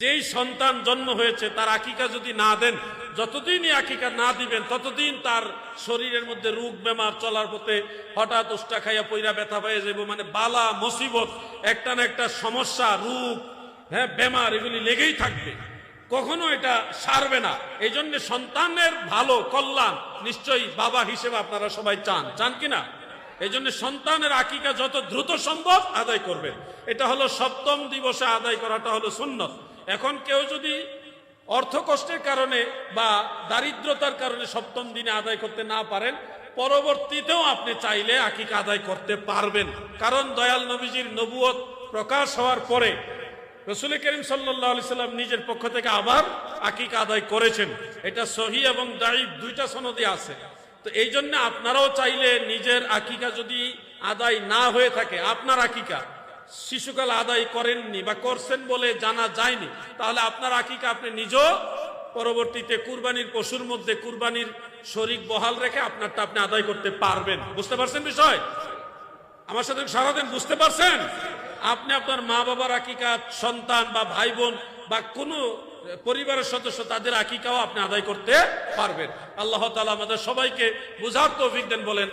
যেই সন্তান জন্ম হয়েছে তার আকিকা যদি না দেন, যতদিনই আকিকা না দিবেন ততদিন তার শরীরের মধ্যে রোগ বেমার, চলার পথে হঠাৎ উষ্টা খাইয়া পইরা ব্যথা পেয়ে যাবো, মানে বালা মুসিবত, একটা না একটা সমস্যা, রোগ, বেমার এগুলি লেগেই থাকবে, কখনো এটা সারবে না। এই জন্য সন্তানের ভালো কল্যাণ নিশ্চয়ই বাবা হিসেবে আপনারা সবাই চান কিনা? এই জন্য সন্তানের আকিকা যত দ্রুত সম্ভব আদায় করবেন। এটা হলো সপ্তম দিবসে আদায় করাটা হলো সুন্নত। এখন কেউ যদি অর্থ কষ্টের কারণে বা দারিদ্রতার কারণে সপ্তম দিনে আদায় করতে না পারেন, পরবর্তীতেও আপনি চাইলে আকিকা আদায় করতে পারবেন। কারণ দয়াল নবীজির নবুয়ত প্রকাশ হওয়ার পরে রাসূল করিম সাল্লাল্লাহু আলাইহি সাল্লাম নিজের পক্ষ থেকে আবার আকিকা আদায় করেছেন। এটা সহিহ এবং দাঈফ দুইটা সনদে আছে। তো এই জন্য আপনারাও চাইলে নিজের আকিকা যদি আদায় না হয়ে থাকে, আপনার আকিকা শিশুকাল আদায় করেননি বা করছেন বলে জানা যায়নি, তাহলে আপনার আকিকা আপনি নিজেও পরবর্তীতে কুরবানির পশুর মধ্যে কুরবানির শরীক বহাল রেখে আপনারটা আপনি আদায় করতে পারবেন। বুঝতে পারছেন বিষয়? আমার সাথে সারাদিন বুঝতে পারছেন? আপনি আপনার মা বাবার আকিকা, সন্তান বা ভাই বোন বা কোনো পরিবারের সদস্য, তাদের আকিকাও আপনি আদায় করতে পারবেন। আল্লাহ তাআলা আমাদের সবাইকে বুঝার তৌফিক দেন বলেন।